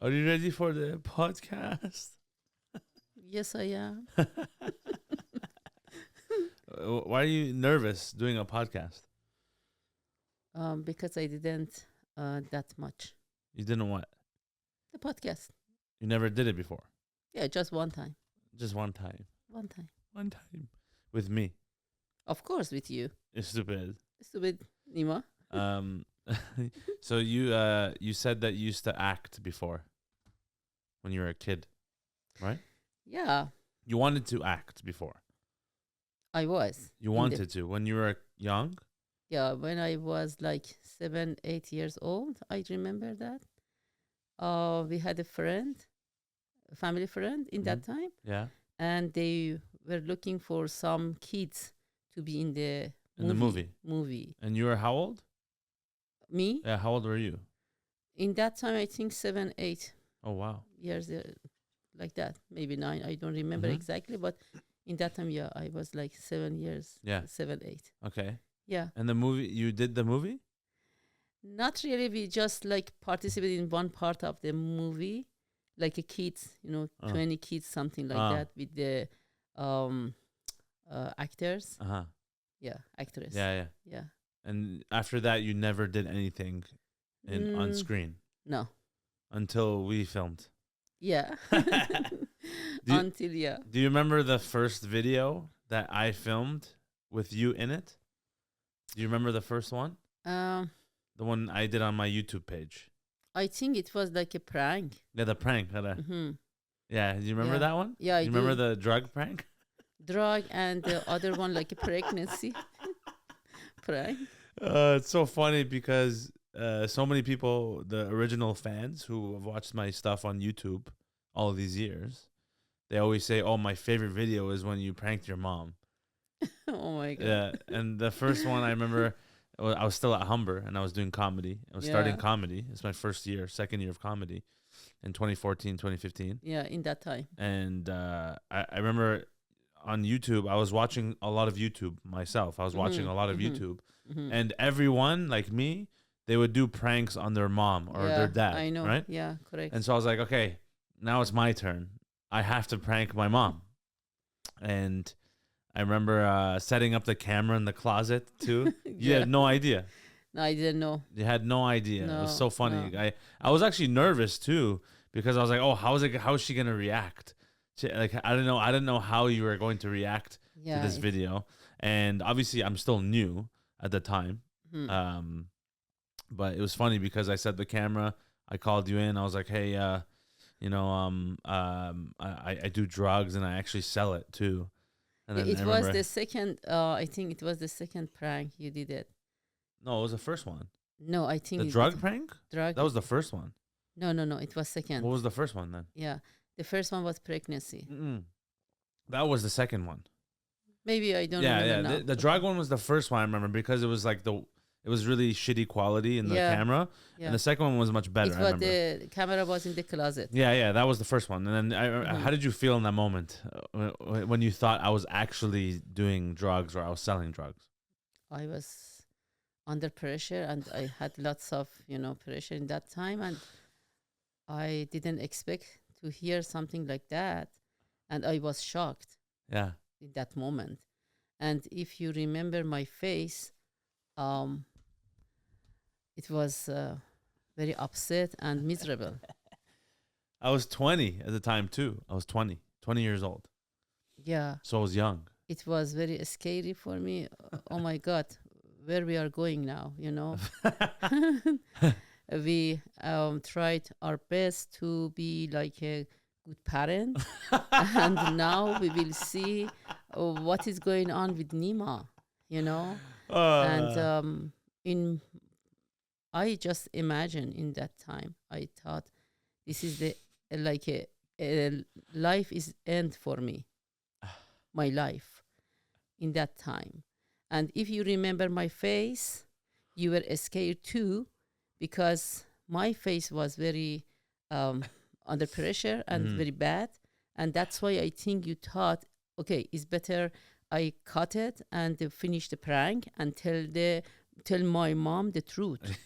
Are you ready for the podcast? Yes, I am. Why are you nervous doing a podcast? Because I didn't that much. You didn't what? The podcast. You never did it before. Yeah, just one time. Just one time. One time. One time. With me. Of course, with you. Estupid. Estupid Neema. So you said that you used to act before when you were a kid, right? Yeah, You wanted to act before. I was. You wanted to when you were young? Yeah, when I was like 7, 8 years old, I remember that. We had a friend, a family friend in that time, Yeah. and they were looking for some kids to be in the In the movie. movie. And you were how old? Me? Yeah, how old were you? In that time, I think 7, 8 Oh wow. years, like that. Maybe 9. I don't remember exactly, but in that time, yeah, I was like 7 years. Yeah. 7, 8. Okay. Yeah. And the movie, you did the movie? Not really. We just like participated in one part of the movie, like a kids, 20 kids, something like that, with the actors. Uh-huh. Yeah, actress. Yeah. Yeah. And after that, you never did anything on screen No. until we filmed. Yeah. you- Until, yeah. Do you remember the first video that I filmed with you in it? Do you remember the first one? The one I did on my YouTube page. I think it was like a prank. Yeah, the prank. Mm-hmm. Yeah, do you remember Yeah. that one? Yeah, I You remember do. the drug prank? Drug and the other one like a pregnancy prank. It's so funny because so many people, the original fans who have watched my stuff on YouTube all of these years, they always say, "Oh, my favorite video is when you pranked your mom." Oh my god. Yeah, and the first one I remember, I was still at Humber and I was doing comedy. I was starting Yeah. comedy. It's my second year of comedy in 2014, 2015. Yeah, in that time. And I remember on YouTube, I was watching a lot of YouTube myself. I was watching a lot of YouTube. And everyone, like me, they would do pranks on their mom or Yeah, their dad, I know. right? Yeah, correct. And so I was like, okay, now it's my turn. I have to prank my mom. And I remember setting up the camera in the closet too. You Yeah. had no idea. No, I didn't know. You had no idea. It was No, so funny. no. I was actually nervous too because I was like, oh, how is she gonna react? Like I didn't know how you were going to react Yeah. to this video. And obviously I'm still new at the time. But it was funny because I set the camera, I called you in, I was like, hey, I do drugs and I actually sell it too. And then It I was remember- the second, I think it was the second prank you did it. No, it was the first one. No, I think The it drug was prank? drug. That was the first one. No, it was second. What was the first one then? Yeah. The first one was pregnancy. That was the second one. Maybe I don't Yeah. remember now. The drug one was the first one I remember because it was like it was really shitty quality in the Yeah. camera, Yeah. and the second one was much better. It I was remember. the camera was in the closet. Yeah, that was the first one. And then how did you feel in that moment when you thought I was actually doing drugs or I was selling drugs? I was under pressure and I had lots of, pressure in that time, and I didn't expect to hear something like that, and I was shocked Yeah. in that moment. And if you remember my face, it was very upset and miserable. I was 20 at the time too. I was 20 years old. Yeah, So I was young. it was very scary for me. Oh my God, where we are going now, We tried our best to be like a good parent, and now we will see what is going on with Neema, And I just imagine in that time, I thought this is a life is end for me, my life in that time. And if you remember my face, you were scared too, because my face was very under pressure and very bad. And that's why I think you thought, okay, it's better I cut it and finish the prank and tell my mom the truth,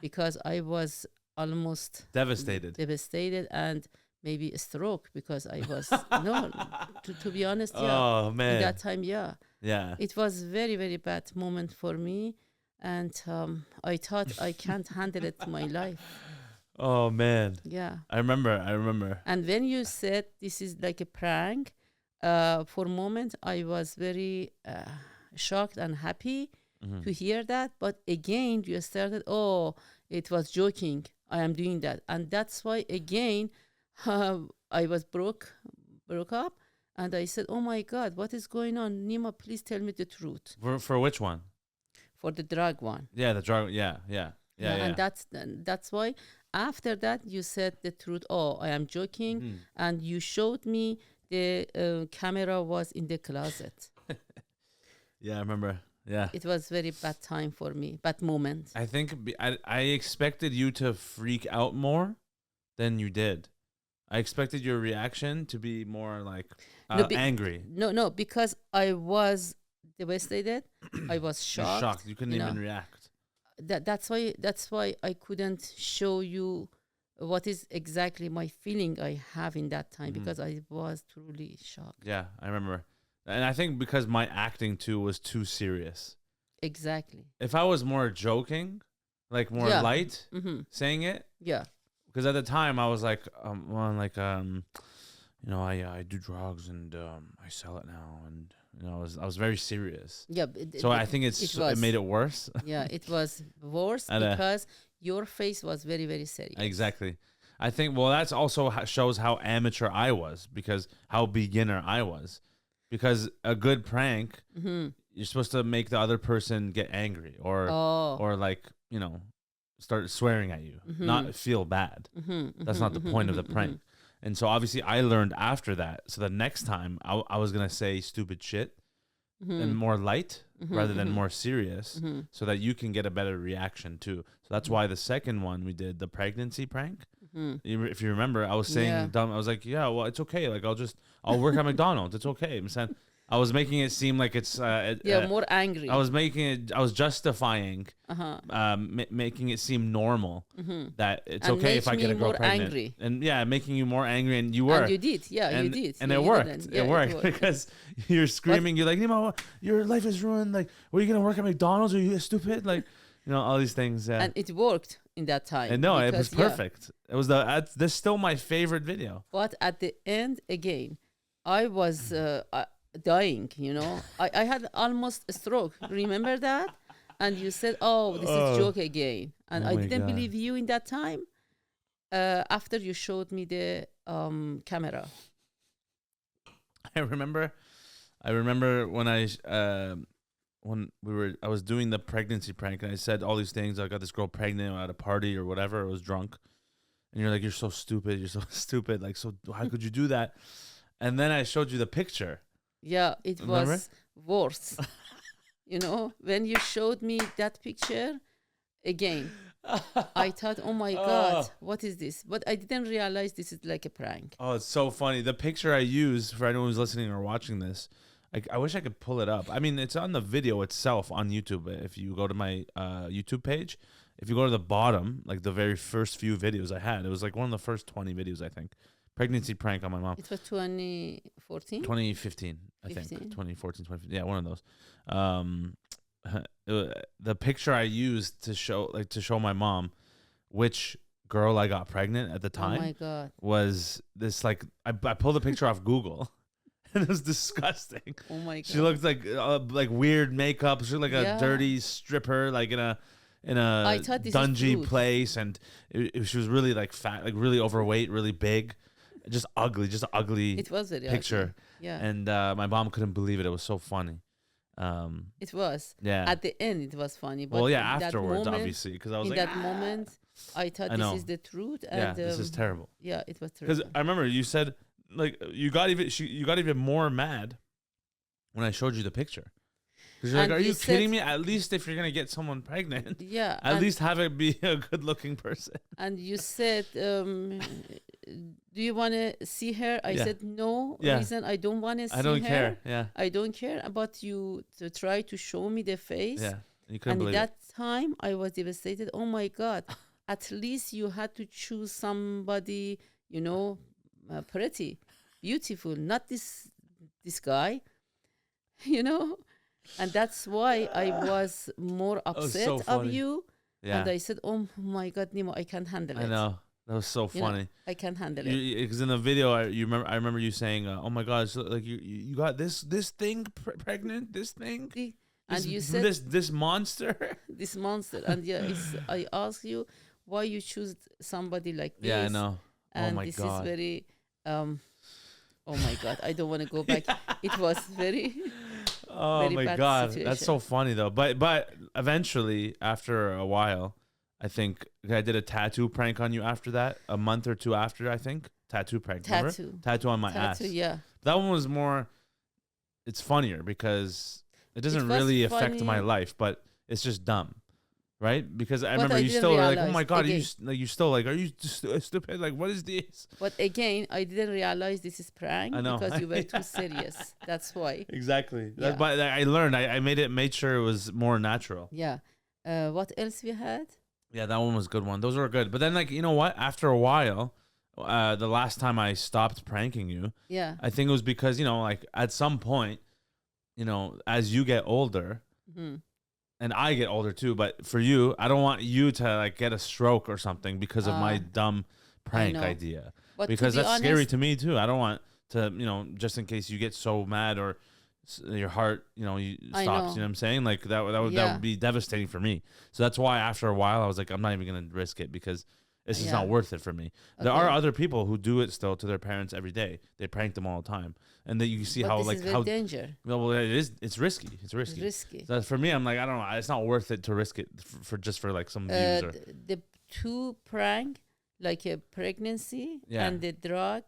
because I was almost Devastated. and maybe a stroke because I was no, to be honest, Oh in man. that time, Yeah. it was very very bad moment for me, and I thought I can't handle it my life. Oh man. Yeah. I remember. And when you said this is like a prank, for a moment I was very shocked and happy Mhm. to hear that. But again, you started, oh, it was joking. I am doing that, and that's why again, I was broke up, and I said, oh my God, what is going on, Nima? Please tell me the truth. For which one? For the drug one. Yeah, the drug. Yeah. And that's why after that you said the truth. Oh, I am joking, Mhm. and you showed me the camera was in the closet. Yeah, I remember. Yeah. It was very bad time for me, bad moment. I think I expected you to freak out more than you did. I expected your reaction to be more like angry. No, because I was devastated. I was You're shocked. shocked. You couldn't even react. That's why I couldn't show you what is exactly my feeling I have in that time, because I was truly shocked. Yeah, I remember. And I think because my acting too was too serious. Exactly. If I was more joking, like more light, saying it, because at the time I was like, you know, I do drugs and I sell it now, and you know, I was very serious. Yeah. So I think it made it worse. Yeah, it was worse And, because your face was very very serious. Exactly. I think that's also shows how amateur I was, because how beginner I was, because a good prank, you're supposed to make the other person get angry or like, you know, start swearing at you, not feel bad. That's not the point of the prank. And so obviously I learned after that. So the next time I was going to say stupid shit and more light rather than more serious, so that you can get a better reaction too. So that's why the second one we did, the pregnancy prank. If you remember, I was saying dumb. I was like, yeah, well, it's okay. Like I'll work at McDonald's. It's okay. I'm saying, I was making it seem like it's more angry. I was justifying, making it seem normal that it's And okay if I get a girl more pregnant, angry. and making you more angry, and you were, and you did, you did, and Yeah, it you worked. didn't. It worked because you're screaming. You're like, Neema, your life is ruined. Like, were you gonna work at McDonald's? Are you stupid? Like, you know, all these things. And it worked in that time. And no, it was because, perfect. It was this is still my favorite video. But at the end, again, I was dying. You know, I had almost a stroke. Remember that? And you said, "Oh, this is joke again," and I didn't believe you in that time. After you showed me the camera. I remember when I was doing the pregnancy prank, and I said all these things. I got this girl pregnant at a party or whatever. I was drunk, and you're like, "You're so stupid. You're so stupid. Like, so how could you do that?" And then I showed you the picture. Yeah, it Remember? was worse. You know, when you showed me that picture again, I thought, oh my God, what is this? But I didn't realize this is like a prank. Oh, it's so funny. The picture I use, for anyone who's listening or watching this, I wish I could pull it up. I mean, it's on the video itself on YouTube. If you go to my YouTube page, if you go to the bottom, like the very first few videos I had, it was like one of the first 20 videos, I think. Pregnancy prank on my mom. It was 2014? 2015, I think. 2014, 2015. Yeah, one of those. The picture I used to show my mom which girl I got pregnant at the time. Oh my God. Was this, like, I pulled the picture off Google. And it was disgusting. Oh my God. She looked like weird makeup. She looked like a dirty stripper, like in a dungy place, and she was really like fat, like really overweight, really big, just ugly. It was very picture. ugly. Yeah. And my mom couldn't believe it. It was so funny. It was. Yeah. At the end, it was funny. But well, yeah, afterwards, obviously, because I was in like, that moment, I thought this is the truth. Yeah, And, this is terrible. Yeah, it was terrible. Because I remember you said, like, you got even more mad when I showed you the picture. Because you're like, are you kidding me? At least if you're gonna get someone pregnant, yeah, at least have it be a good-looking person. And you said, do you want to see her? I said no. Reason I don't want to see her. I don't care. Yeah, I don't care. But you to try to show me the face. Yeah, you couldn't believe it. And at that time, I was devastated. Oh my God, at least you had to choose somebody, you know, pretty, beautiful, not this guy, you know. And that's why I was more That was upset so of funny. you. And Yeah, I said, oh my God, Nemo, I can't handle I it. know. That was so You know, funny. I can't handle it. Because in the video, I remember you saying, "Oh my God, so, like you got this thing pregnant, this thing, And you from said this monster." this monster. And yeah, I ask you why you choose somebody like Yeah, I this. know. Oh And my this is God. very, oh my God, I don't want to go back. It was very, Oh very my bad God, that's situation. so funny though. But eventually, after a while, I think I did a tattoo prank on you after that. A month or two after, I think tattoo prank. Remember tattoo on my Tattoo, ass. yeah. That one was more. It's funnier because it It doesn't was really affect my funny, life, but it's just dumb, right? Because I but remember I you didn't still were like, "Oh realize my God, are you again. like you still like, are you just stupid? Like, what is this?" But again, I didn't realize this is I prank know. because you were too serious. That's why. Exactly. Yeah. But I learned. I made sure it was more natural. Yeah. What else we had? Yeah, that one was a good one. Those were good. But then, like, you know what? After a while, the last time I stopped pranking you, Yeah. I think it was because, like, at some point, as you get older, Hmm. and I get older too, but for you, I don't want you to, like, get a stroke or something because of my dumb prank know. idea. But Because to be that's scary honest, to me too. I don't want to, just in case you get so mad or your heart, you I stops. know. You know what I'm saying? Like that Yeah. would be devastating for me. So that's why after a while, I was like, I'm not even gonna risk it because it's just Yeah. not worth it for me. There Okay. are other people who do it still to their parents every day. They prank them all the time, and then you see but how this like is very how danger. well it is. It's risky. It's risky. Risky. So for me, I'm like, I don't know. It's not worth it to risk it for just for like some views or The two prank, like a pregnancy Yeah. and the drug,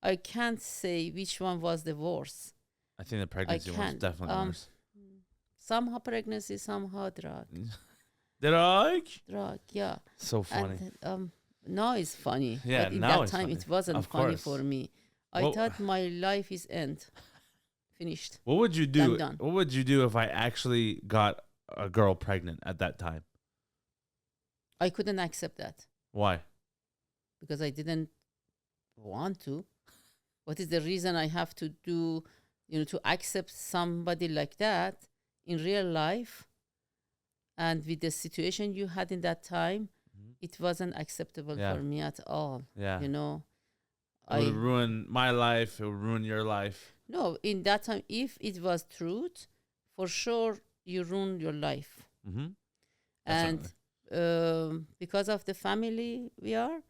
I can't say which one was the worst. I think the pregnancy one's can't. definitely worse. Somehow pregnancy, somehow drug. Drug? Drug, yeah. So funny. And now it's funny. Yeah, but in now that it's time funny. it wasn't Of funny course. for me. I Well- thought my life is end. Finished. What would you do? Done. What would you do if I actually got a girl pregnant at that time? I couldn't accept that Why? because I didn't want to. What is the reason I have to do, to accept somebody like that in real life? And with the situation you had in that time, it wasn't acceptable Yeah. for me at all. Yeah. You know, It would ruin my life. It would ruin your life. no, in that time, if it was truth, for sure you ruin your life. Mm-hmm. And because of the family we are,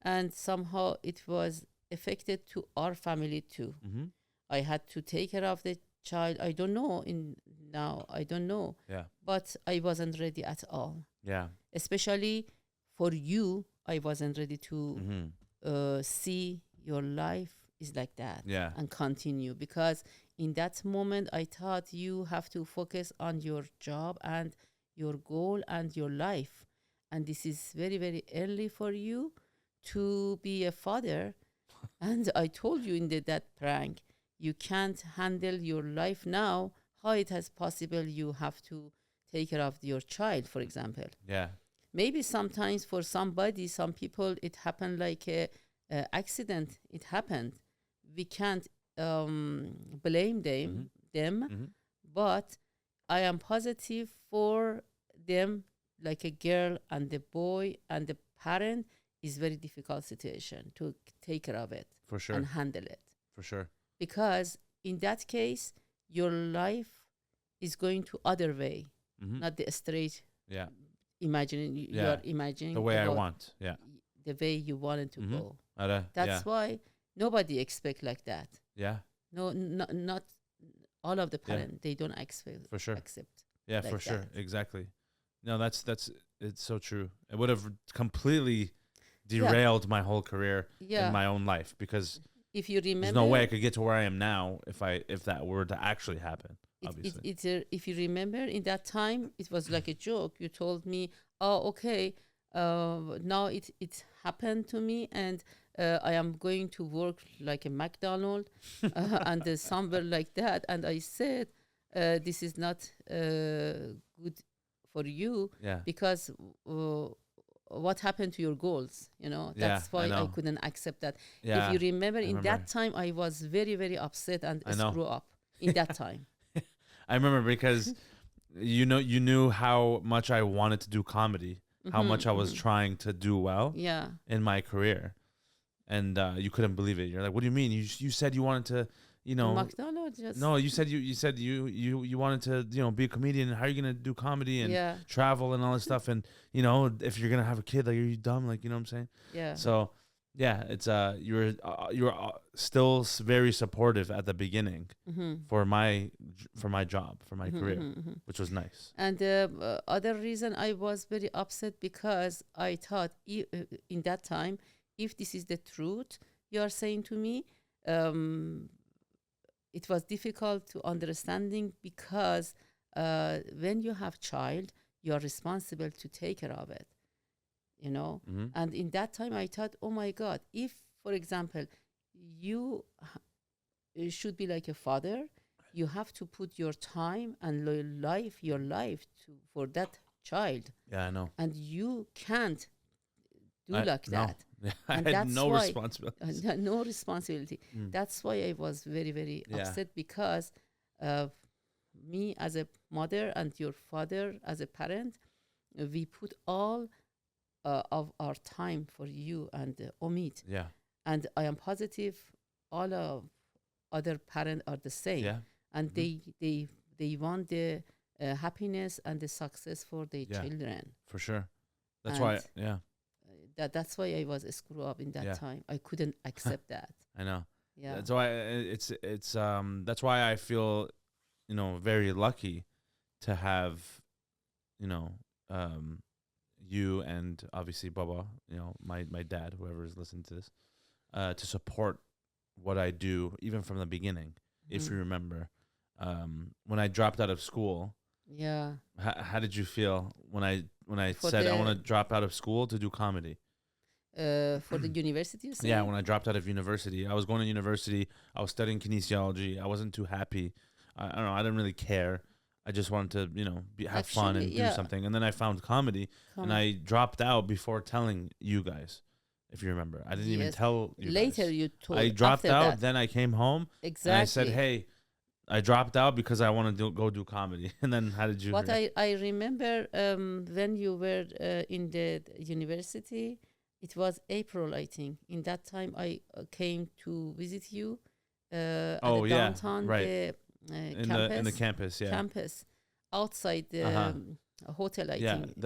and somehow it was affected to our family too. Mm-hmm. I had to take care of the child. I don't know I don't know. Yeah. But I wasn't ready at all. Yeah. Especially for you, I wasn't ready to Mm-hmm. see your life is like that Yeah. and continue, because in that moment I thought you have to focus on your job and your goal and your life, and this is very, very early for you to be a father. And I told you in that prank, you can't handle your life now. How it is possible you have to take care of your child, for example? Yeah. Maybe sometimes for somebody, some people, it happened like a accident. It happened. We can't blame them. Mm-hmm. But I am positive for them, like a girl and the boy and the parent, is very difficult situation to take care of it For sure. and handle it. For sure. Because in that case, your life is going to other way, Mm-hmm. not the straight. Yeah. Imagining you Yeah. are imagining The way I about want. Yeah. the way you wanted to Mhm. go. Yeah. That's why nobody expect like that. Yeah. No, not all of the Yeah. parents. They don't expect For sure. accept. Yeah, like for sure. that. Exactly. No, that's it's so true. It would have completely derailed my whole career Yeah. in my own life because If you remember, there's no way I could get to where I am now if that were to actually happen. Obviously. if you remember in that time, it was like a joke. You told me, "Oh, okay, now it happened to me, and I am going to work like a McDonald and somewhere like that." And I said, "This is not good for you Yeah. because what happened to your goals? Yeah, That's I why I know. couldn't accept that. If Yeah, you remember, I in remember. that time, I was very, very upset and I know. screw up in that time. I remember because you knew how much I wanted to do comedy, how much I was trying to do well Yeah. in my career, and you couldn't believe it. You're like, "What do you mean? You said you wanted to, you Do know, McDonald's just, no, you said you wanted to, be a comedian. How are you gonna do comedy and yeah, travel and all this stuff? And if you're gonna have a kid, like, are you dumb? Like, you know what I'm saying? yeah. So yeah, it's you were still very supportive at the beginning Mm-hmm. for my job, for my Mm-hmm, career, mm-hmm, mm-hmm. which was nice. And the other reason I was very upset, because I thought in that time, if this is the truth you are saying to me, um, it was difficult to understanding, because when you have child, you are responsible to take care of it. Mm-hmm. And in that time, I thought, oh my God, if, for example, you should be like a father, you have to put your time and your life for that child, Yeah, I know. and you can't do I like no. that. Yeah, I And had that's no why responsibilities. no responsibility. Mm. That's why I was very, very Yeah. upset, because me as a mother and your father as a parent, we put all of our time for you and Omid. Yeah. And I am positive all of other parents are the same, Yeah. and Mhm. they want the happiness and the success for their Yeah. children. For sure. That's And why. Yeah. that's why I was screwed up in that Yeah. time. I couldn't accept that. I know. Yeah. That's why it's that's why I feel very lucky to have you know um you and obviously Baba, my dad, whoever is listening to this, to support what I do even from the beginning. If you Mhm. remember, when I dropped out of school, Yeah. how did you feel when I For said I want to the drop out of school to do comedy? for the university, you Yeah, say? when I dropped out of university, I was going to university. I was studying kinesiology. I wasn't too happy. I don't know. I didn't really care. I just wanted to, have fun Actually, and do yeah. something. And then I found comedy, and I dropped out before telling you guys. If you remember, I didn't even Yes. tell you Later, guys. you I told dropped after out. that. Then I came home and I said, Exactly. "Hey, I dropped out because I want to go do comedy." And then how did you What react? I remember, when you were in the university, it was April, I think. In that time, I came to visit you at the Oh yeah, downtown, right. the In the campus, yeah. campus, outside the Uh-huh. hotel, I Yeah, think.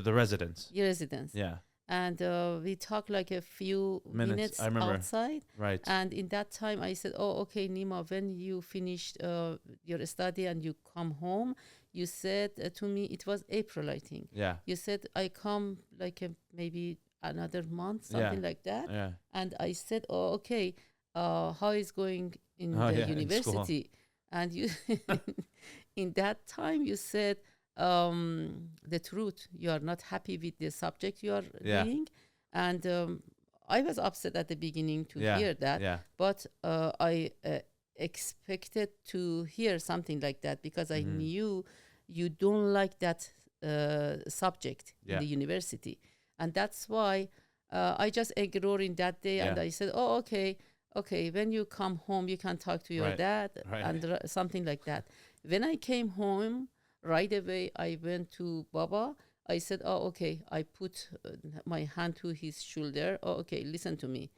the residence. Your residence. Yeah. And we talked like a few Minutes. I minutes remember. outside. Right. And in that time, I said, "Oh, okay, Neema, when you finished your study and you come home, you said to me, it was April, I think. Yeah. You said, I come like maybe another month, Yeah. something like that. Yeah. And I said, oh, okay, how is going in Oh the yeah, in school. university? And you, in that time, you said the truth. You are not happy with the subject you are Yeah. doing. And I was upset at the beginning to Yeah. hear that, Yeah. but I expected to hear something like that, because I Mhm. knew you don't like that subject in Yeah. the university. And that's why I just ignored in that day, and Yeah. I said, oh, okay, when you come home, you can talk to your Right. dad, Right. and something like that. When I came home, right away, I went to Baba. I said, oh, okay. I put my hand to his shoulder. Oh, okay, listen to me.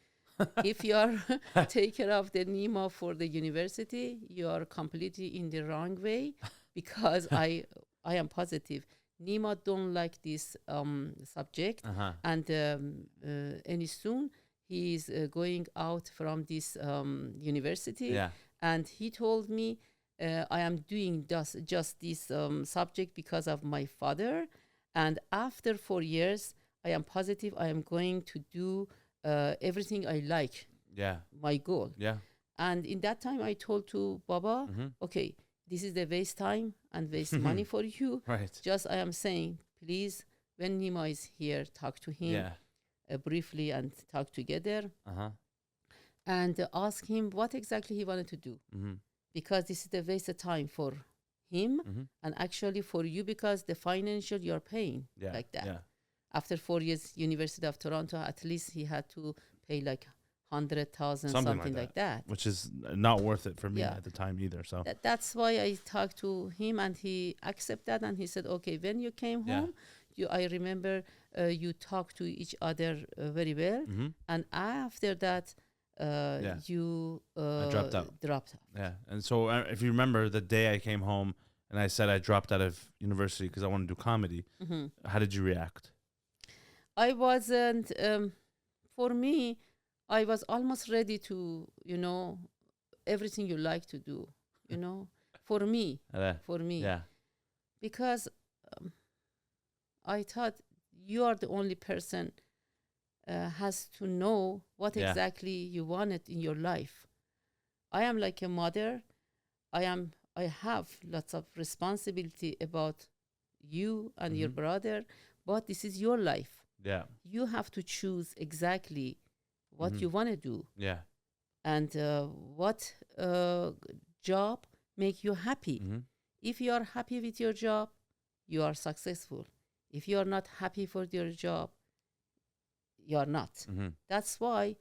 If you are take care of the Neema for the university, you are completely in the wrong way, because I am positive. Neema don't like this subject, Uh-huh. and any soon he is going out from this university, Yeah. and he told me I am doing just this subject because of my father, and after 4 years, I am positive I am going to do everything I like, Yeah. my goal. Yeah. And in that time, I told to Baba, Mhm. okay, this is the waste time and waste money for you. Right. Just I am saying, please, when Neema is here, talk to him Yeah. briefly and talk together, Uh-huh. and ask him what exactly he wanted to do, Mhm. because this is the waste of time for him Mhm. and actually for you, because the financial you're paying Yeah. like that. Yeah. after 4 years, University of Toronto, at least he had to pay like 100,000, Something something like like that. which is not worth it for me Yeah. at the time either. So That's why I talked to him, and he accepted that, and he said, okay, when you came Yeah. home, I remember you talked to each other very well, hmm and after that, Yeah. you I dropped out. dropped out. Yeah, and so if you remember the day I came home and I said I dropped out of university because I want to do comedy, Hmm. how did you react? I wasn't, for me, I was almost ready to, everything you like to do, for me, for me. Yeah. Because I thought you are the only person has to know what Yeah. exactly you wanted in your life. I am like a mother. I have lots of responsibility about you and your Mhm. brother, but this is your life. Yeah. You have to choose exactly what Mhm. you want to do, Yeah. and what job make you happy. hmm If you are happy with your job, you are successful. If you are not happy for your job, you are not. hmm That's why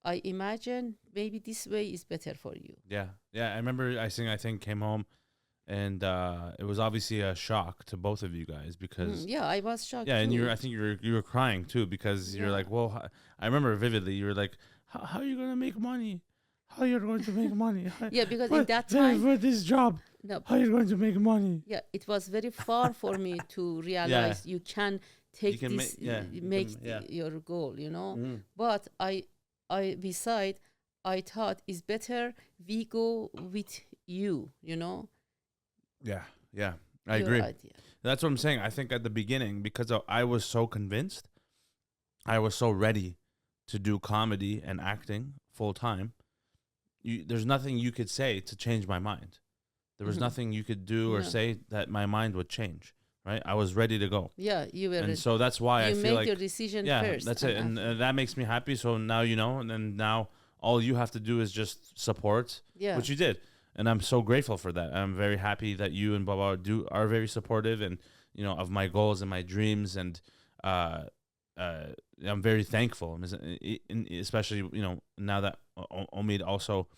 I imagine maybe this way is better for you. Yeah. Yeah. I remember I think came home and it was obviously a shock to both of you guys because Yeah, I was shocked yeah, and too. I think you were crying too because you're Yeah. like, well, I remember vividly. You were like, how are you gonna make money? How are you going to make money? Yeah, because in that time, for this job, no, how are you going to make money? yeah, it was very far for me to realize you can take can this, make your goal, Mhm. But beside, I thought it's better we go with you, Yeah, yeah, I your agree. idea. That's what I'm saying. I think at the beginning, because I was so convinced, I was so ready to do comedy and acting full time. There's nothing you could say to change my mind. There was Mhm. nothing you could do or No. say that my mind would change. Right? I was ready to go, Yeah, you were. and so that's why I You feel made like your decision yeah, first. that's it, and that makes me happy. So now you know, and then now all you have to do is just support, yeah, which you did, and I'm so grateful for that. I'm very happy that you and Baba are very supportive, and of my goals and my dreams, and I'm very thankful, especially now that Omid also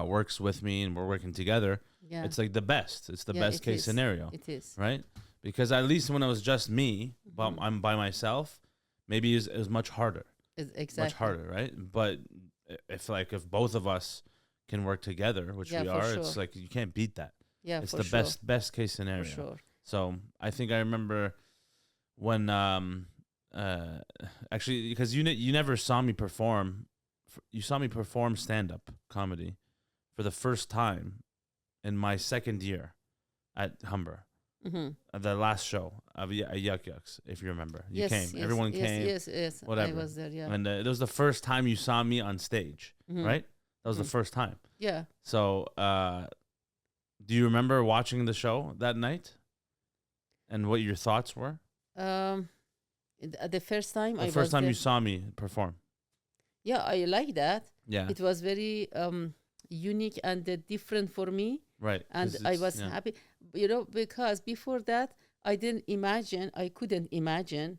works with me and we're working together. yeah. It's like the best. It's the Yeah, best it case is. scenario, It is. right? Because at least when it was just me, but Mhm. I'm by myself, maybe it was much harder, Exactly. much harder, right? But if both of us can work together, which Yeah, we for are, it's sure. like you can't beat that. Yeah, It's for the sure. best case For scenario. sure. So I think I remember when actually because you never saw me perform, you saw me perform stand up comedy for the first time in my second year at Humber. Mm-hmm. The last show of Yuck Yucks, if you remember. You Yes, came. yes, Everyone yes, came. yes. Whatever. I was there. Yeah. And it was the first time you saw me on stage, Mhm. right? That was the Mhm. first time. Yeah. So, do you remember watching the show that night and what your thoughts were? The first time The I first was time there. you saw me perform. Yeah, I like that. Yeah. It was very unique and different for me, Right. and 'Cause I it's- was yeah. happy. Because before that I couldn't imagine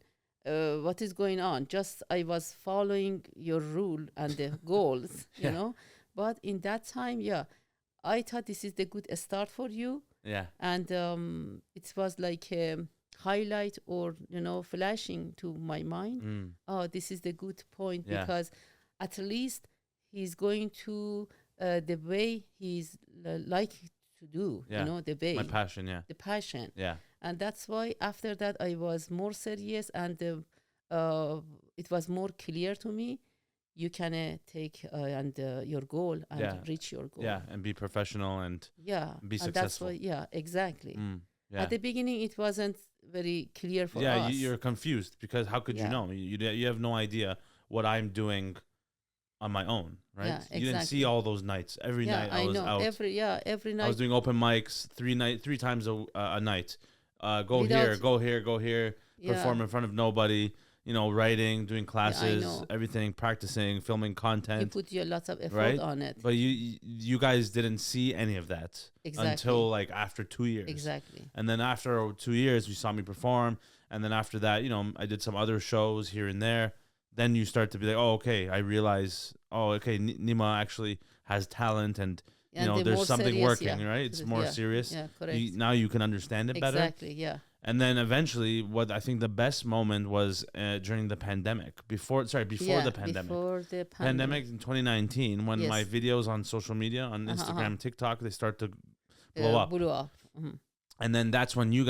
what is going on. Just I was following your rule and the goals, Yeah. But in that time, yeah, I thought this is the good start for you, Yeah. and it was like a highlight or flashing to my mind. Mm. Oh, this is the good point, Yeah. because at least he's going to the way he's like to do, Yeah. the way, My passion. Yeah. the passion. Yeah. And that's why after that I was more serious, and it was more clear to me you can take and your goal and Yeah. reach your goal. Yeah. And be professional and Yeah, be and that's successful. why, yeah, exactly. Mm. Yeah. At the beginning it wasn't very clear for Yeah, us. you're confused because how could you Yeah. know? You have no idea what I'm doing on my own, right? Yeah, You didn't see exactly. all those nights. Every Yeah, night I was know. out. Every I night was doing open mics three times a night. Go Without- here, go here, go here. yeah, Perform in front of nobody. Writing, doing classes, know. everything, practicing, filming you content. put your lots of effort right? on it. But you guys didn't see any of that Exactly. until like after 2 years. Exactly. And then after 2 years, you saw me perform, And then after that, you know, I did some other shows here and there. Then you start to be like, oh, okay, I realize, oh, okay, Neema actually has talent, and you know, the there's more something serious, working, right? It's more serious. Yeah, correct. Now you can understand it better. Exactly, yeah. And then eventually, what I think the best moment was during the pandemic. Before the pandemic. Before the Pandemic in 2019, when my Yes. videos on social media, on Instagram, TikTok, they start to blow up. Blew up. Mhm. And then that's when you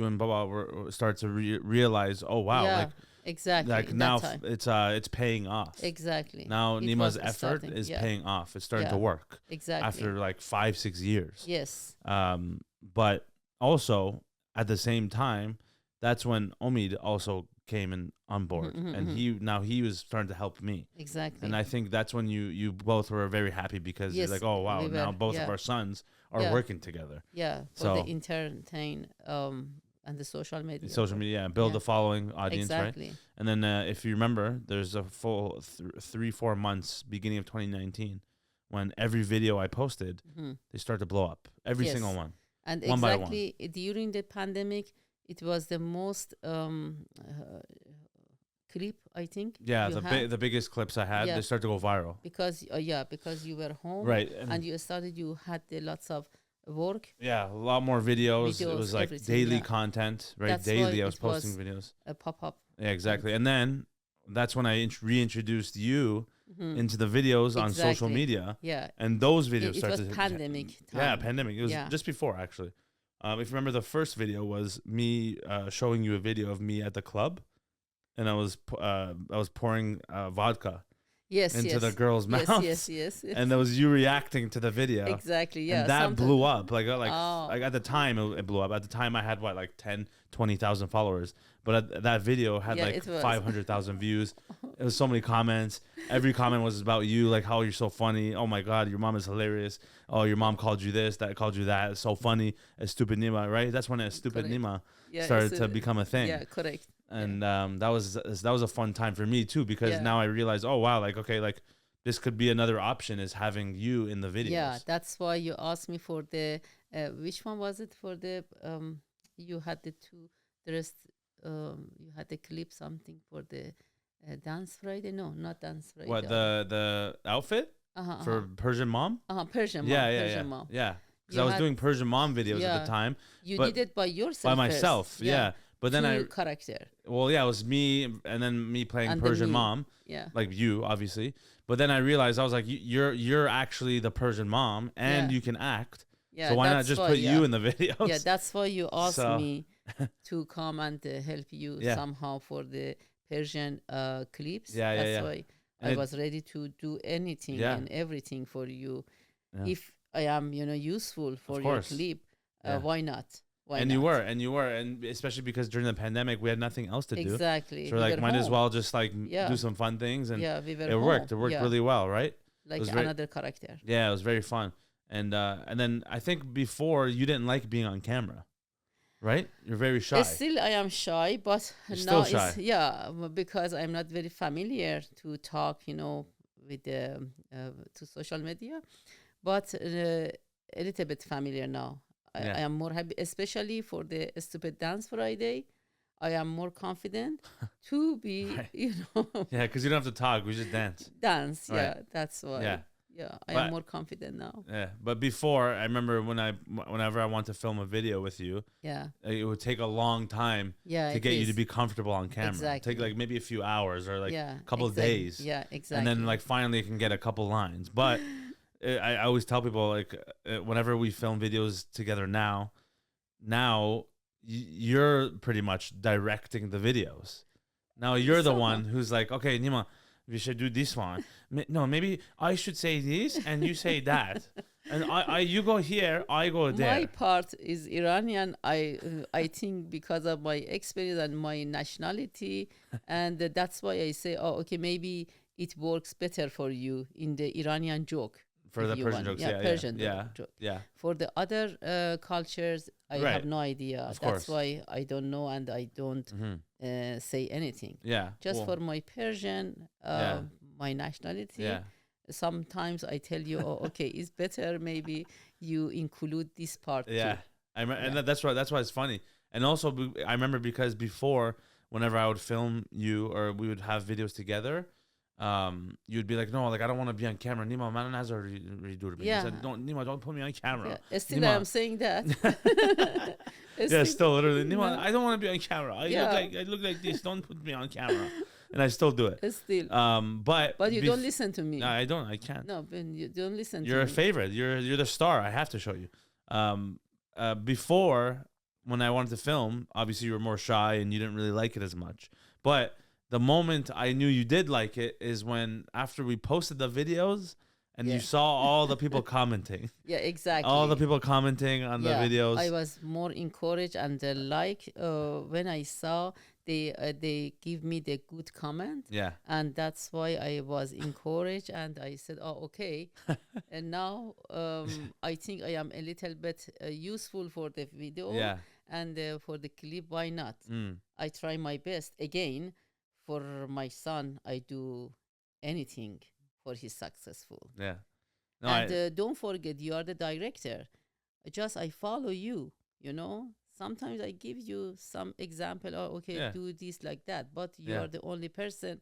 and Baba start to realize, oh wow, Yeah, like exactly. like that now time. it's paying off. Exactly. Now It Neema's was effort starting, is yeah. paying off. It's starting to Yeah. work Exactly. after like 5-6 years. Yes. But also at the same time, that's when Omid also came in on board, and he was starting to help me. Exactly. And I think that's when you both were very happy, because Yes, you're like, oh wow, we now were, both of yeah. our sons are Yeah. working together. Yeah, for So- the entertain and the social media. Social media, yeah, build Yeah. a following audience, right? Exactly. And then if you remember, there's a full 3-4 months beginning of 2019 when every video I posted, they start to blow up. Every Yes. single one. And One by one. exactly during the pandemic, it was the most clip, I think. Yeah, you had, the biggest clips I had, Yeah. they start to go viral. because you were home, Right. and you had lots of work. Yeah, a lot more videos. It Videos, was like everything, daily yeah. content, right? That's why Daily I was it was posting videos. A pop up. Yeah, exactly. And then that's when I reintroduced you into the videos on social Exactly. media. Yeah. And those videos It started was to pandemic Yeah, time. pandemic. It was Yeah. just before, actually. If you remember, the first video was me showing you a video of me at the club, and I was pouring vodka Yes. into yes. the girls' Yes. mouths. Yes. And that was you reacting to the video. Exactly. Yeah. And that sometimes- blew up. Like Oh. at the time, it blew up. At the time, I had like 10, 20,000 followers. But that video had Yeah, like it was. 500,000 views. It was so many comments. Every comment was about you, like how you're so funny. Oh my God, your mom is hilarious. Oh, your mom called you this, that called you that. It's so funny. Estupid Neema, right? That's when Estupid Correct. Neema Yeah, started it's to become a thing. Yeah. Correct. And that was a fun time for me too, because Yeah. now I realized, oh wow, like okay, like this could be another option, is having you in the videos. Yeah, that's why you asked me for the which one was it for the you had the two the rest you had the clip something for the dance Friday. No, not dance Friday. What, the outfit for Persian mom? Persian mom. Yeah. Persian mom. Yeah, because You I was had- doing Persian mom videos at Yeah. the time You but did it by yourself. by first. myself. Yeah. But then Two character. it was me, and then me playing And then Persian me. mom, Yeah. like you, obviously. But then I realized, I was like, you're actually the Persian mom, and Yeah. you can act. Yeah. So why not that's just why, put yeah. you in the videos? Yeah, that's why you asked So- me to come and help you Yeah. somehow for the Persian clips. Yeah, That's yeah. why And I it- was ready to do anything Yeah. and everything for you. Yeah. If I am, useful for your course. clip, Yeah. why not? Why and not? you were, and especially because during the pandemic we had nothing else to do. Exactly. So We like, were might as home. well just like Yeah. do some fun things, and Yeah, we were it worked. It home. worked Yeah, really well, right? like was very- another character. Yeah, it was very fun. And then I think before you didn't like being on camera, right? You're very shy. Still, I am shy, but You're now still shy. because I'm not very familiar to talk, with to social media, but a little bit familiar now. Yeah. I am more happy, especially for the Stupid Dance Friday. I am more confident to be, Right. know, Yeah, because you don't have to talk. We just dance. dance. Right. Yeah, that's why. Yeah. Yeah, I But- am more confident now. Yeah, but before, I remember whenever I want to film a video with you, Yeah, it would take a long time yeah. to it get you to is. be comfortable on camera. Exactly. Take like maybe a few hours or like yeah, a couple of exactly. days. Yeah, exactly. And then like finally you can get a couple lines. But I always tell people, like whenever we film videos together now you're pretty much directing the videos. Now you're the Somehow. one who's like, okay, Neema, we should do this one. No, maybe I should say this and you say that. And I you go here, I go there. My part is Iranian. I think because of my experience and my nationality, and that's why I say, oh, okay, maybe it works better for you in the Iranian joke. For if the you Persian want. jokes, Yeah, yeah, Persian yeah, joke. yeah. For the other cultures, I Right. have no idea. Of That's course. why I don't know and I don't say anything. Yeah. Just well, for my Persian, Yeah. my nationality. yeah. Sometimes I tell you, oh, okay, it's better maybe you include this part Yeah. too. And Yeah. that's why it's funny. And also, I remember because before, whenever I would film you or we would have videos together, you'd be like, no, like I don't want to be on camera. Nima, man, has already do it. You Yeah. said, don't, Nima, don't put me on camera. Yeah. Still, Nima. I'm saying that. Yeah, still literally, Nima, No. I don't want to be on camera. I look like this. Don't put me on camera. And I still do it. Still. But you don't listen to me. No, I don't. I can't. No, when you don't listen You're to a me. favorite. You're the star. I have to show you. Before, when I wanted to film, obviously you were more shy and you didn't really like it as much. But the moment I knew you did like it is when after we posted the videos and you saw all the people commenting. Yeah, exactly. All the people commenting on the videos. I was more encouraged and when I saw they give me the good comment. Yeah. And that's why I was encouraged and I said, oh, okay. And now I think I am a little bit useful for the video. Yeah. And for the clip, why not? Mm. I try my best. Again, for my son, I do anything for his successful. Yeah. No, And don't forget, you are the director. I follow you, you know. Sometimes I give you some example, okay, do this like that. But you are the only person,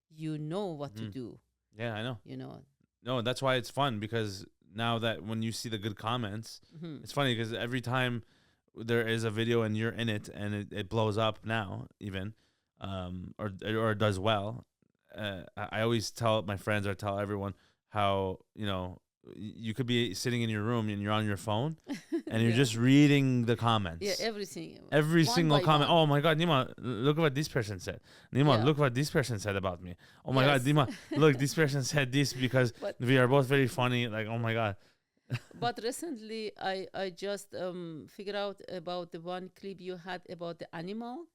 you know what to do. Yeah, I know. You know. No, that's why it's fun, because now that when you see the good comments, it's funny because every time there is a video and you're in it and it blows up now even, or it does well, I always tell my friends or tell everyone how, you know, you could be sitting in your room and you're on your phone and you're just reading the comments. Yeah, everything. Every One single by comment. one. Oh my God, Nima, look what this person said. Nima, look what this person said about me. Oh my God, Nima, look, this person said this because we are both very funny. Like, oh my God. But recently, I just figured out about the one clip you had about the animal.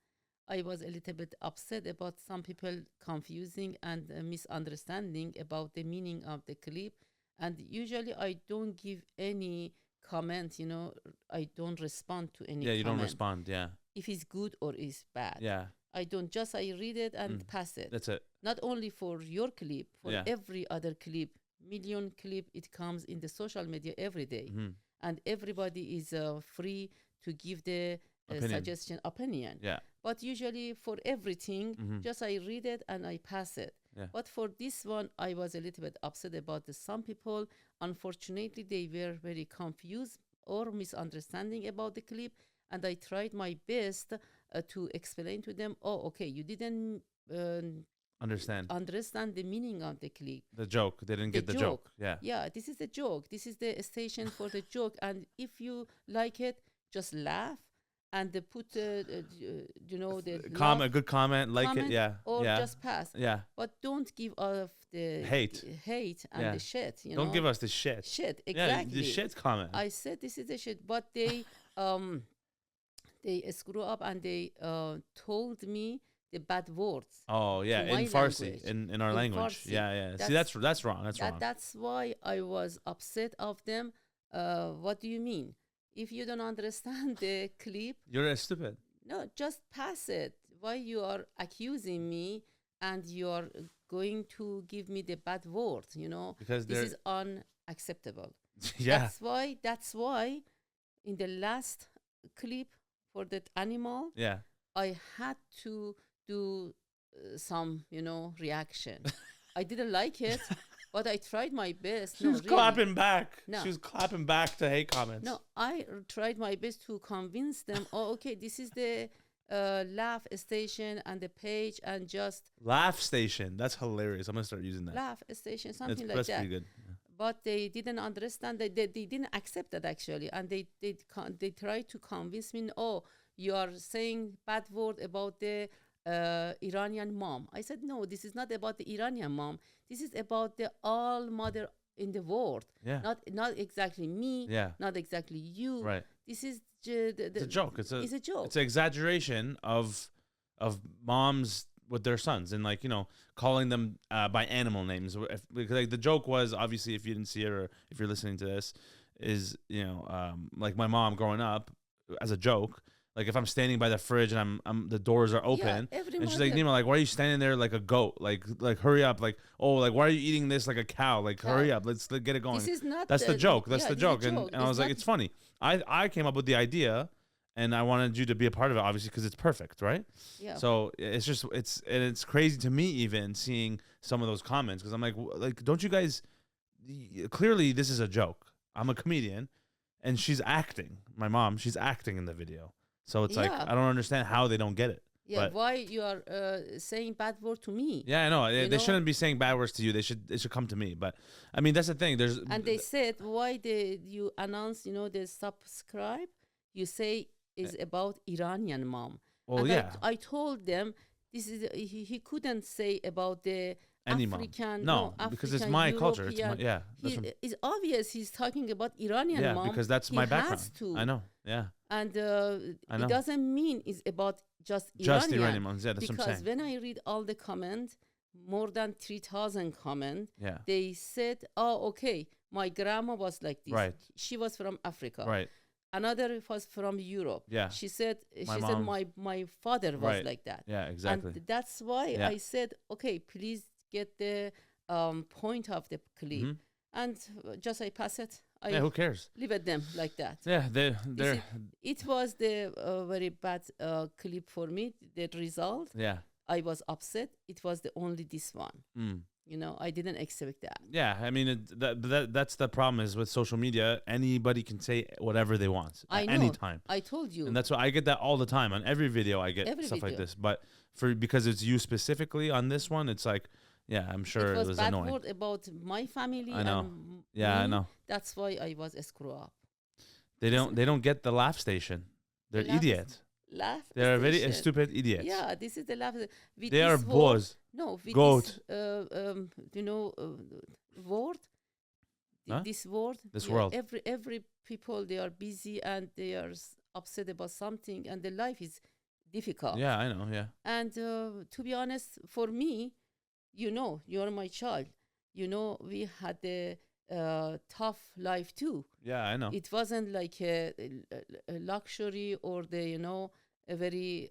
I was a little bit upset about some people confusing and misunderstanding about the meaning of the clip. And usually I don't give any comment, you know, I don't respond to any comment. You don't respond, If it's good or it's bad. Yeah. I read it and pass it. That's it. Not only for your clip, for every other clip, million clip, it comes in the social media every day. And everybody is free to give the suggestion, opinion. Yeah. But usually for everything, I read it and I pass it. Yeah. But for this one, I was a little bit upset about some people. Unfortunately, they were very confused or misunderstanding about the clip. And I tried my best to explain to them, oh, okay, you didn't understand the meaning of the clip. The joke. They didn't get the joke. Yeah. Yeah, this is the joke. This is the station for the joke. And if you like it, just laugh. And put, you know, the a good comment, like it, or just pass. Yeah. But don't give off the hate and the shit. You don't know? give us the shit. Shit, exactly. The shit comment. I said this is the shit, but they screw up and they told me the bad words. Oh yeah, in Farsi, in our language. Farsi. Yeah. See, that's wrong. That's wrong. That's why I was upset of them. What do you mean? If you don't understand the clip, you're stupid. No, just pass it. Why you are accusing me and you are going to give me the bad words, you know? Because this is unacceptable. Yeah. That's why in the last clip for that animal, I had to do some, you know, reaction. I didn't like it. But I tried my best. She was clapping back. No. She was clapping back to hate comments. No, I tried my best to convince them, oh, okay, this is the laugh station and the page and just... Laugh station. That's hilarious. I'm going to start using that. Laugh station, something like that. That's pretty good. Yeah. But they didn't understand. They didn't accept that, actually. And they tried to convince me, oh, you are saying bad word about the Iranian mom. I said, no, this is not about the Iranian mom. This is about the all mother in the world. Yeah. Not exactly me. Yeah. Not exactly you. Right. This is it's a joke. It's a joke. It's an exaggeration of moms with their sons and, like, you know, calling them by animal names. Because like the joke was, obviously, if you didn't see it or if you're listening to this, is, you know, like my mom growing up, as a joke. Like if I'm standing by the fridge and I'm the doors are open, and she's like, Neema, like, why are you standing there like a goat? Like hurry up. Like, oh, like, why are you eating this like a cow? Like, hurry up. Let's get it going. This is not That's the joke. That's the joke. And I was like, it's funny. I came up with the idea, and I wanted you to be a part of it, obviously, because it's perfect, right? Yeah. So it's crazy to me even seeing some of those comments, because I'm like, don't you guys? Clearly, this is a joke. I'm a comedian, and she's acting. My mom, she's acting in the video. So it's like, Yeah. I don't understand how they don't get it. Yeah. But Why you are saying bad word to me? yeah, I know. You They know? shouldn't be saying bad words to you. They should come to me. But I mean, that's the thing. There's And they said, why you announce, the subscribe? You say is about Iranian mom. well, And yeah, I told them this is he couldn't say about the any mom. African, No, because it's my culture. It's my, European. yeah. That's what, It's obvious he's talking about Iranian yeah, mom. because that's He my has background. to. I know. Yeah. And I know. it doesn't mean it's about just Just Iranian. Iranian moms. Yeah, that's what I'm Because saying. when I read all the comments, more than 3,000 comments, Yeah. they said, oh, okay, my grandma was like this. Right. She was from Africa. Right. Another was from Europe. Yeah. She said, mom- my father was Right. like that. Yeah, exactly. And that's why Yeah. I said, okay, please get the point of the clip. Mhm. And just I pass it. I Yeah, who cares? leave it them like that. Yeah, they're It was the very bad clip for me. The result, yeah. I was upset. It was the only this one. Mm. I didn't expect that. Yeah, I mean, that's the problem is with social media. Anybody can say whatever they want I at know. any time. I told you. And that's why I get that all the time on every video. I get Every stuff like video. this, but because it's you specifically on this one, it's like, yeah, I'm sure it it was bad annoying. word about my family. I know. And Yeah, I me. know. That's why I was screw up. They don't get the laugh station. They're laugh idiots. Laugh. They're very station. stupid idiots. Yeah, this is the laugh. With They are this word- boys. No, with Goat. this, word. Huh? This word. This yeah, world. Every people, they are busy and they are upset about something, and the life is difficult. Yeah, I know. Yeah. And to be honest, for me, you are my child. We had a tough life too. Yeah, I know. It wasn't like a luxury or a very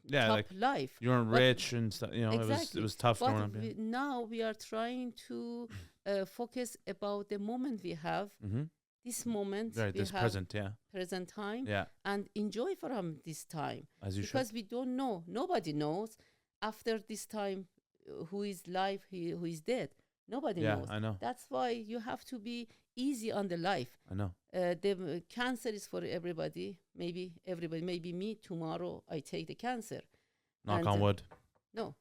Yeah, top like life. you weren't But- rich and stuff. You know, Exactly. it was tough growing But up. Yeah. now we are trying to focus about the moment we have. Mm-hmm. This moment Right. we This have present time, Yeah. and enjoy from this time, As you should. because we don't know. Nobody knows after this time who is live, who is dead. Nobody Yeah, knows. I know. That's why you have to be easy on the life. I know. The cancer is for everybody. Maybe everybody. Maybe me tomorrow. I take the cancer. Knock And, on wood. No,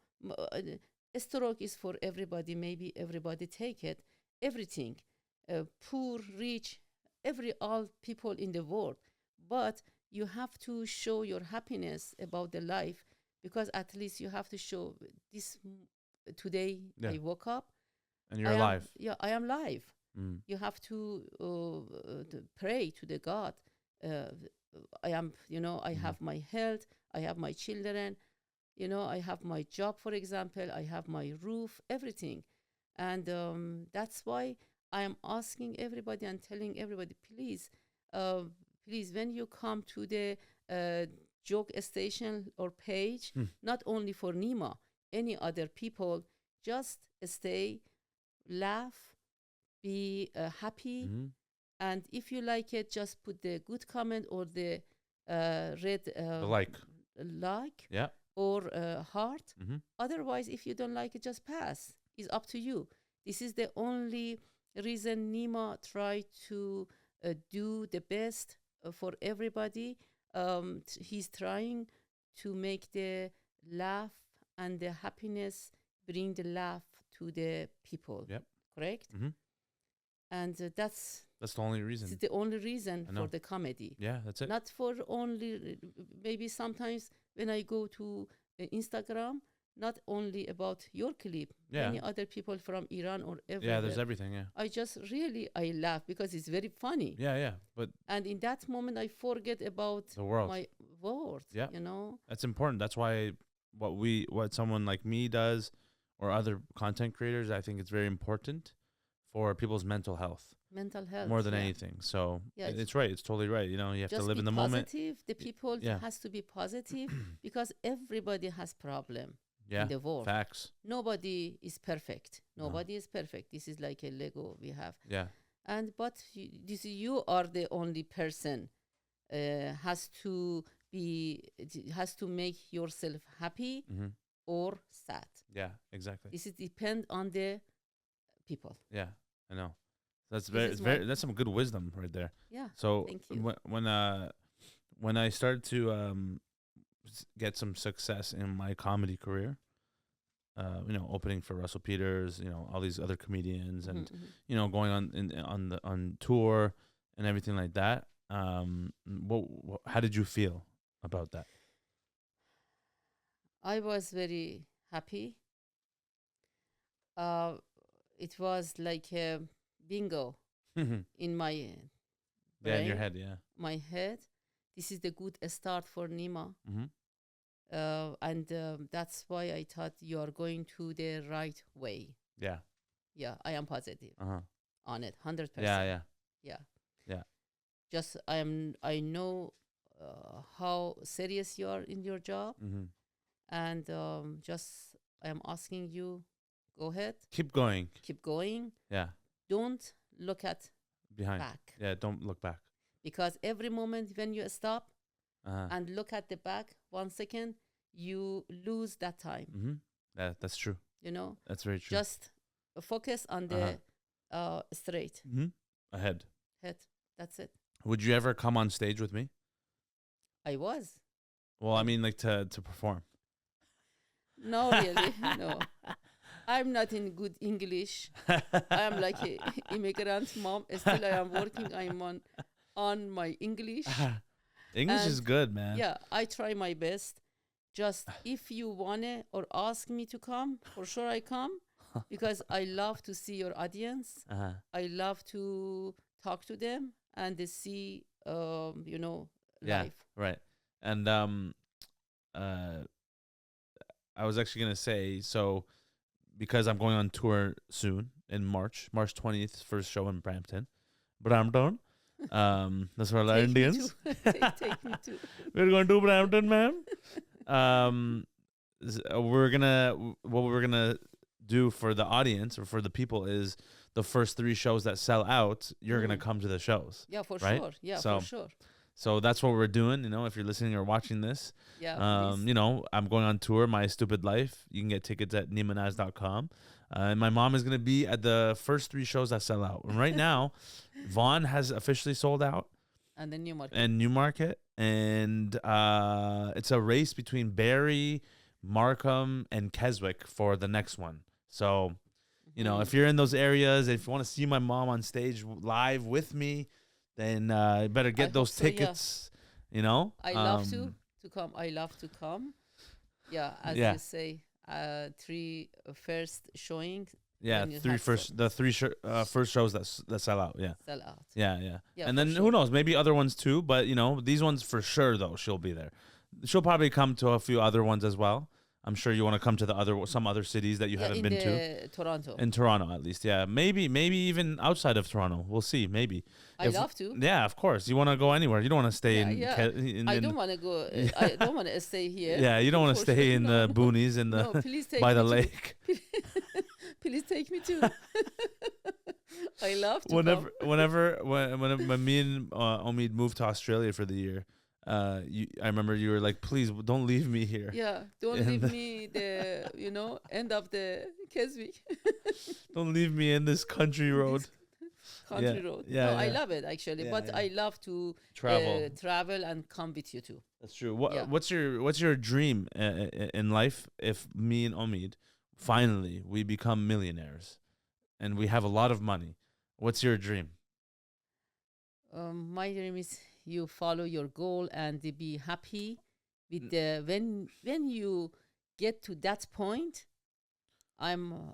a stroke is for everybody. Maybe everybody take it. Everything, poor, rich, all people in the world. But you have to show your happiness about the life, because at least you have to show this. Today Yeah. I woke up. And you're I am- alive. Yeah, I am live. Mm. You have to pray to the God. I am, I have my health. I have my children. I have my job, for example. I have my roof, everything. And that's why I am asking everybody and telling everybody, please, when you come to the joke station or page, not only for Neema, any other people, just stay, laugh, be happy. Mhm. And if you like it, just put the good comment or the red The like. Yeah. or heart. Mhm. Otherwise, if you don't like it, just pass. It's up to you. This is the only reason Neema tried to do the best for everybody. He's trying to make the laugh and the happiness, bring the laugh to the people. Yep. Correct? Mhm. And that's That's the only reason. the only reason I know. for the comedy. Yeah, that's it. Not for only, maybe sometimes when I go to Instagram, not only about your clip, Yeah. many other people from Iran or everywhere. Yeah, there's everything. Yeah. I just I laugh because it's very funny. Yeah, yeah. But And in that moment, I forget about the world. my world. Yeah. That's important. That's why what someone like me does, or other content creators, I think it's very important for people's mental health mental health. more than yeah. anything. So Yeah, it's right. It's totally right. You have to Just live be in the moment. positive. The people yeah. has to be positive because everybody has problem Yeah. in the world. Facts. Nobody is perfect. No. Nobody is perfect. This is like a Lego we have. Yeah. But you are the only person has to has to make yourself happy Mm-hmm. or sad. Yeah, exactly. This is depend on the people. Yeah, I know. That's This very, is it's my very. That's some good wisdom right there. yeah. So Thank you. when I started to get some success in my comedy career, opening for Russell Peters, all these other comedians, and going on tour and everything like that. How did you feel about that? I was very happy. Uh, it was like a bingo in my Yeah, in your brain, head, yeah. my head. This is the good start for Neema. Mm-hmm. And that's why I thought you are going to the right way. Yeah. Yeah, I am positive Uh-huh. on it, 100%. Yeah. Yeah. Yeah. Just I know how serious you are in your job, Mm-hmm. and just I am asking you, go ahead, Keep going. keep going. Yeah. Don't look at Behind. back, Yeah, don't look back. because every moment when you stop Uh-huh. and look at the back 1 second, you lose that time. Mm-hmm. That's true. You know, That's very true. just focus on the straight Mm-hmm. Ahead. head. That's it. Would you ever come on stage with me? I was. Well, I mean, like to perform. No, really, no. I'm not in good English. I am like a immigrant mom. Still, I am working. I'm on my English. English is And good, man. Yeah, I try my best. Just if you wanna or ask me to come, for sure I come, because I love to see your audience. Uh-huh. I love to talk to them and they see, Yeah. life. Right. And I was actually gonna say, so because I'm going on tour soon in March 20th, first show in Brampton. That's where our Take me Indians. to, take me to. We're going to Brampton, ma'am. We're gonna do for the audience or for the people is the first 3 shows that sell out. You're gonna come to the shows. Yeah, for Right? sure. Yeah, So- for sure. So that's what we're doing. If you're listening or watching this, Yeah, please. I'm going on tour, My Stupid Life. You can get tickets at NeemaNaz.com. And my mom is going to be at the first 3 shows that sell out. And right now, Vaughn has officially sold out And the Newmarket. and Newmarket. And it's a race between Barrie, Markham, and Keswick for the next one. So, if you're in those areas, if you want to see my mom on stage live with me, then you better get I those hope so, yeah. tickets. I love to come. I love to come. Yeah, as Yeah. you say, 3 first showing Yeah, when you 3 have first the 3 first shows that sell out. Yeah, sell out. yeah. Yeah, And for then sure. who knows? Maybe other ones too. But these ones for sure though. She'll be there. She'll probably come to a few other ones as well. I'm sure you want to come to some other cities that you haven't been to. Toronto. In Toronto, at least, yeah. Maybe even outside of Toronto. We'll see. Maybe. I love to. Yeah, of course. You want to go anywhere. You don't want to stay Yeah, in. I don't want to go. I don't want to stay here. Yeah, you don't want to For stay sure. in No, the boonies in the no, please take by me the to- lake. Please take me too. I love to When me and Omid moved to Australia for the year, I remember you were like, please don't leave me here. Yeah, don't In leave the- me the end of the Keswick Don't leave me in this country road. country Yeah, road. yeah, No, I yeah. love it actually, Yeah, but yeah. I love to Travel. and come with you too. That's true. Yeah. What's your dream in life? If me and Omid finally we become millionaires and we have a lot of money, what's your dream? My dream is you follow your goal and be happy with the when you get to that point. I'm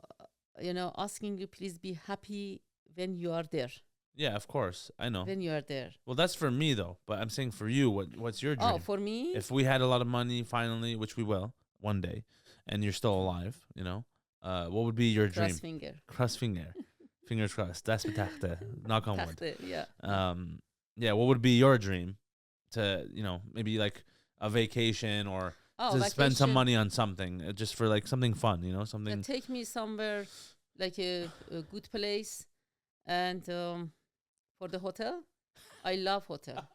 asking you, please be happy when you are there. Yeah, of course. I know. When you are there. Well, that's for me though. But I'm saying for you, what's your dream? Oh, for me, If we had a lot of money finally, which we will one day, and you're still alive, what would be your dream? cross finger. Cross finger. Fingers crossed. That's bedachte. Knock on wood. Tachte, yeah. Yeah, what would be your dream to, maybe like a vacation or Oh, to spend some vacation. money on something just for like something fun, something. Take me somewhere like a good place, and for the hotel, I love hotel.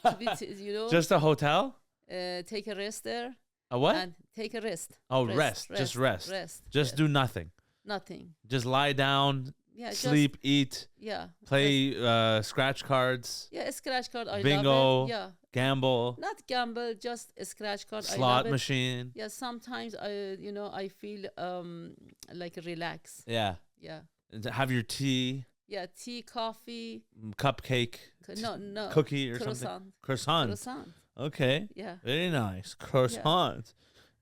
to be, you know, Just a hotel? take a rest there A what? and take a rest. Oh, rest. Just rest. Just do nothing. Nothing. Just lie down, Yeah, sleep, eat, yeah. play scratch cards, Yeah, a scratch card. I bingo, love it. Yeah, gamble, not gamble, just a scratch card. I slot love it. machine. Yeah, sometimes I feel like relax. Yeah. Yeah. And to have your tea, Yeah, tea, coffee. cupcake, No, cookie or croissant. something. Croissant. Croissant. Okay. Yeah. Very nice. Croissant.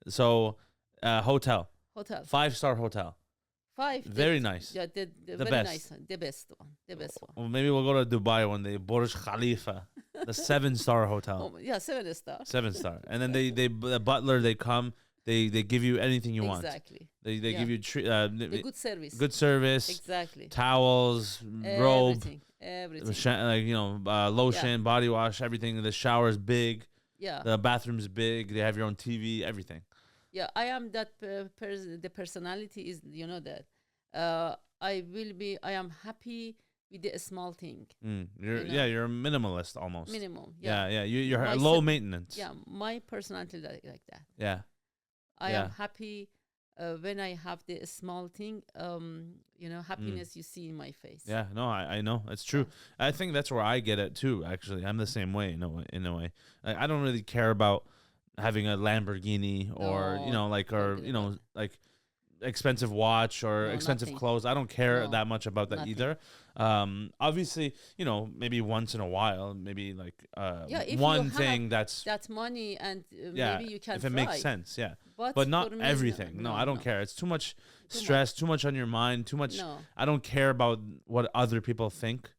So, hotel. Hotel. 5-star hotel. 5. Very nice. Yeah, the very best. nice one. The best one. The best one. Well, maybe we'll go to Dubai one day. Burj Khalifa, the 7-star hotel. Oh, yeah, 7 stars. 7-star. And then the butler, they come, they give you anything you want. Exactly. They give you The good service. good service, Exactly. towels, robe, Everything. like lotion, body wash, everything. The shower's big, Yeah. the bathroom's big. They have your own TV, everything. Yeah, I am that the personality is, you know, that I am happy with the small thing. You're a minimalist almost. Minimum. Yeah. You're My low maintenance. Yeah, my personality like that. Yeah. I am happy when I have the small thing. Happiness you see in my face. Yeah, no, I know it's true. Yeah. I think that's where I get it too. Actually, I'm the same way in a way. I don't really care about having a Lamborghini or like expensive watch or expensive nothing. clothes. I don't care that much about that Nothing. either. Obviously, maybe once in a while, maybe like if one you thing have that's that money and yeah, maybe you can if it fly. makes sense, yeah. But For not me, everything. No, I don't care. It's too much stress, too much on your mind, too much. No. I don't care about what other people think.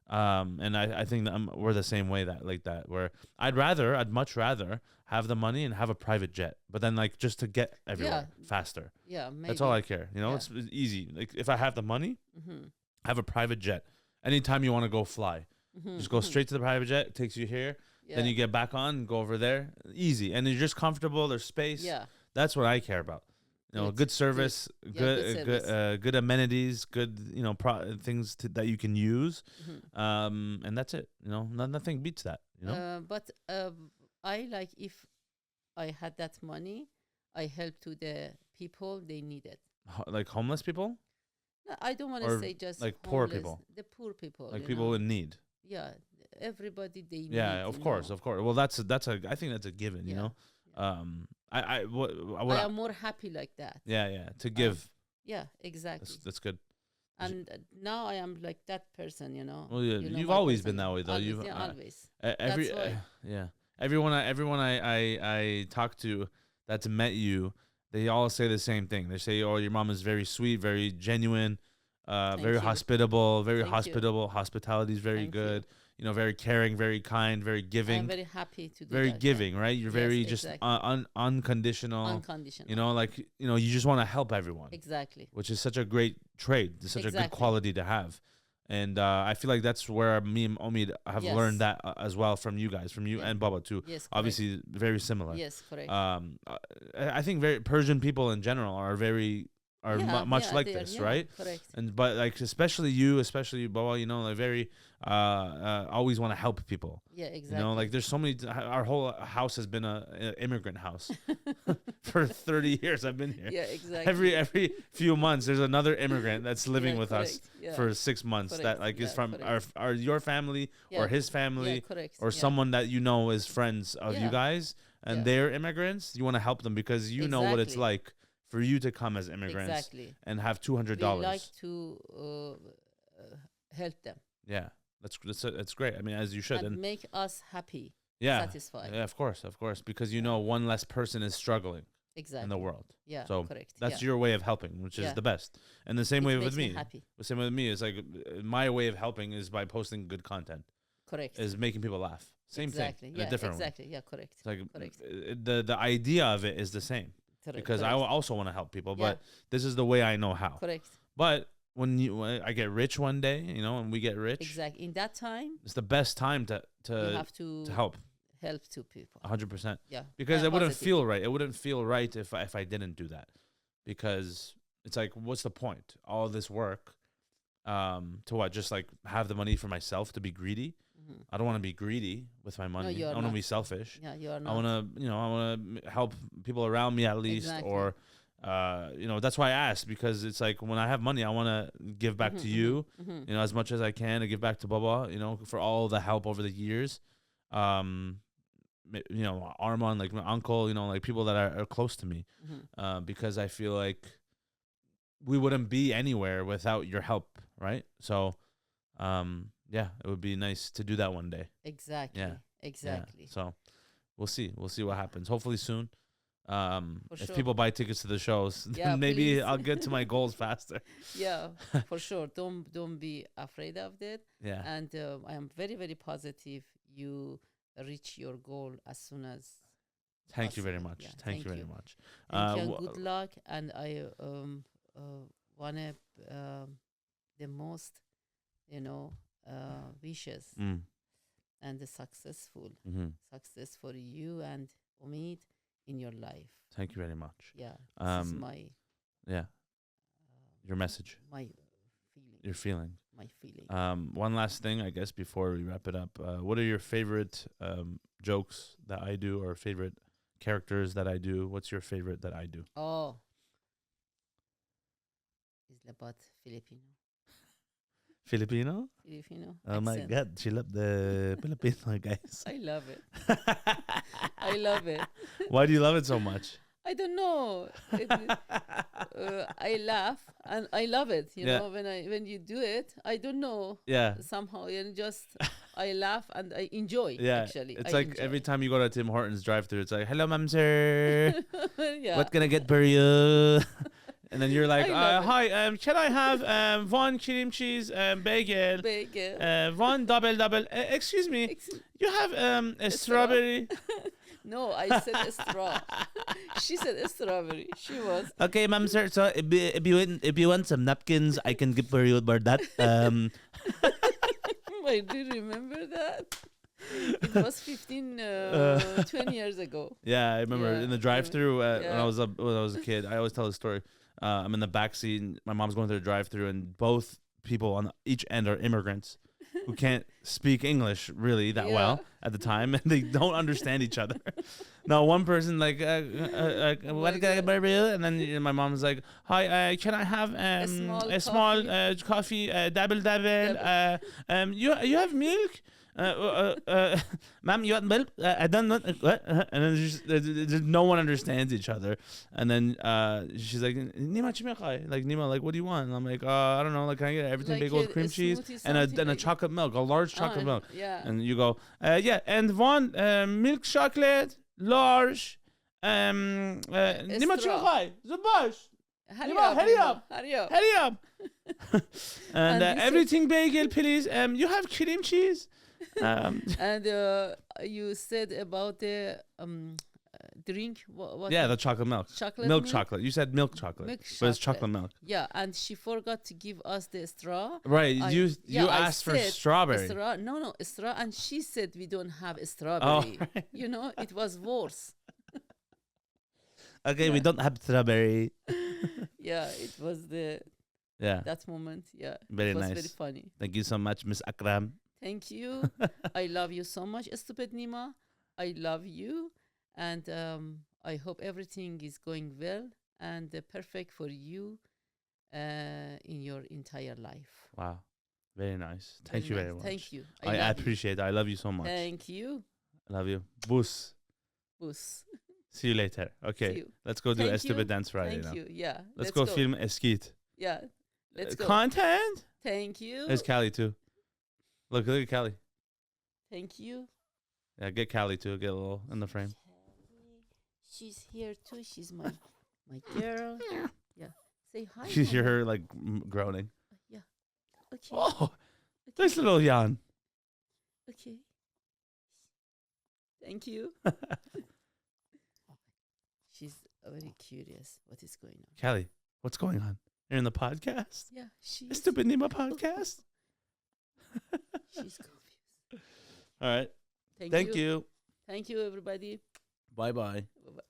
And I think that we're the same way that where I'd much rather have the money and have a private jet, but then like just to get everywhere faster. Yeah, maybe. That's all I care. Yeah. It's easy. Like if I have the money, Mm-hmm. have a private jet. Anytime you want to go fly, Mm-hmm. just go straight to the private jet. It takes you here. Yeah. Then you get back on, go over there. Easy. And you're just comfortable. There's space. Yeah. That's what I care about. Good service, good amenities, good things that you can use, and that's it. Nothing beats that. But I like if I had that money, I help to the people they need it. Like homeless people, No, I don't want Or to say just like poor homeless, people? The poor people. like you people know. in need. Yeah, everybody they need. Yeah, of course, of course. Well, that's I think that's a given. Yeah. What I am more happy like that. yeah, to give. Yeah, exactly. That's good. And now I am like that person, Well, yeah, You know you've my always person. been that way though. Always, You've always. every That's why. yeah. Everyone I talk to that's met you, they all say the same thing. They say, "Oh, your mom is very sweet, very genuine, very you. hospitable, very Thank you. hospitable. Hospitality is very Thank you. good. Very caring, very kind, very I giving, am very happy to do very that. giving. Right? You're Yes, very just exactly. unconditional. Unconditional. You just want to help everyone, Exactly. which is such a great trait. It's such a good Exactly. quality to have. And I feel like that's where me and Omid have Yes. learned that as well from you guys, from you Yeah. and Baba too. Yes. Correct. Obviously, very similar. Yes. Correct. I think very Persian people in general are much like they are, this, right? Correct. And but like especially you, Baba, like very always want to help people. Yeah. Exactly. Like there's so many. Our whole house has been a immigrant house for 30 years. I've been here. Yeah. Exactly. Every few months, there's another immigrant that's living Yeah, with us correct. Yeah. for 6 months. That Correct. like is Yeah, from correct. your family or Yeah. his Yeah. family Correct. or Yeah. someone that is friends of you Yeah. guys, and Yeah. they're immigrants. You want to help them because you know what it's Exactly. like for you to come as immigrants Exactly. and have We $200. like to help them Yeah, that's great. I mean, as you should, and and make us happy, yeah, satisfied. yeah, of course, because one less person is struggling Exactly. in the world. Yeah. So correct. That's yeah. your way of helping, which is Yeah. the best. And the same It way makes with me. happy. The same way with me is like my way of helping is by posting good content, Correct. is making people laugh. Same exactly. thing, Yeah. in a different Exactly. Yeah. Correct. way. It's like Correct. the idea of it is the same Correct. because I correct. also want to help people, Yeah. but this is the way I know how. Correct. But when I get rich one day, and we get rich, Exactly. In that time, it's the best time you to have to help. help two people. 100%. Yeah. Because it wouldn't positive. feel right. It wouldn't feel right if I didn't do that. Because it's like, what's the point? All this work, to what? Just like have the money for myself to be greedy. Mhm. I don't want to be greedy with my money. you I are don't want to not. be selfish. Yeah, you are I not. want to, I want to help people around me at least, Exactly. or, that's why I asked, because it's like when I have money, I want to give back to you, as much as I can, to give back to Baba, for all the help over the years. Armand, like my uncle, like people that are close to me, because I feel like we wouldn't be anywhere without your help, right? So, yeah, it would be nice to do that one day. Exactly. Yeah. Exactly. So we'll see. We'll see what happens. Hopefully soon. For If sure. people buy tickets to the shows, Yeah, then maybe please. I'll get to my goals faster. Yeah, for sure. Don't be afraid of that. Yeah. And I am very, very positive you reach your goal as soon as Thank you very possible. much. Yeah, Thank you very much. Thank you and good luck. And I wanna the most, wishes and the success for you and Omid in your life. Thank you very much. Yeah, this is my your message, my feeling, your feeling, my feeling. One last thing, I guess, before we wrap it up. What are your favorite jokes that I do, or favorite characters that I do? What's your favorite that I do? Oh, it's about Filipino. Filipino? Oh my accent. God, she loved the Filipino guys. I love it. I love it. Why do you love it so much? I don't know. I laugh and I love it. You know, when you do it, I don't know. Yeah. Somehow, just I laugh and I enjoy. Yeah. Actually, It's I like enjoy. every time you go to Tim Hortons drive-through, it's like, "Hello, ma'am, sir. Yeah. What can I get for you?" And then you're like, I love it. "Hi, can I have one cream cheese bagel, one double? Excuse me, you have a strawberry?" No, I said straw. She said strawberry. She was. Okay, ma'am, sir. So if you want some napkins, I can give for you for that. I do remember that. It was 15, 20 years ago. Yeah, I remember in the drive-through when I was a kid. I always tell the story. I'm in the back seat. And my mom's going through the drive-through, and both people on each end are immigrants who can't speak English really that well at the time, and they don't understand each other. Now, one person what can I get for you? And then my mom's like, "Hi, can I have a small coffee, double? You have milk? Ma'am, you want milk? I don't know." And then there's no one understands each other. And then she's like, "Neema, Neema, like, what do you want?" And I'm like, "I don't know. Like, can I get everything Like bagel with cream cheese and a chocolate milk, a large chocolate milk?" Yeah. And you go, and one milk chocolate, large. Neema, Zubash. Hurry up. And everything bagel, please. You have cream cheese. And you said about the drink. What? Yeah, the chocolate milk. Milk? Chocolate. You said milk chocolate, but it's chocolate milk. Yeah, and she forgot to give us the straw. Right. You asked for strawberry. No, straw. And she said we don't have a strawberry. Oh, right. It was worse. Okay, we don't have strawberry. Yeah, it was that moment. Yeah, very it was nice. very funny. Thank you so much, Miss Akram. Thank you. I love you so much, Estupid Neema. I love you, and I hope everything is going well and perfect for you in your entire life. Wow, very nice. Thank you very much. Thank you. I appreciate it. I love you so much. Thank you. I love you. Bus. See you later. Okay, let's go do a stupid dance Friday now. Thank you. Yeah. Let's go film a skit. Yeah. Let's go. Content. Thank you. There's Callie too. Look at Callie. Thank you. Yeah, get Callie too. Get a little in the frame. She's here too. She's my girl. Yeah. Say hi. You hear her like groaning. Yeah. Okay. Oh, there's little Jan. Okay. Thank you. She's very curious what is going on. Callie, what's going on? You're in the podcast? Yeah, she's Estupid Neema podcast? She's confused. All right. Thank you. Thank you, everybody. Bye-bye. Bye-bye.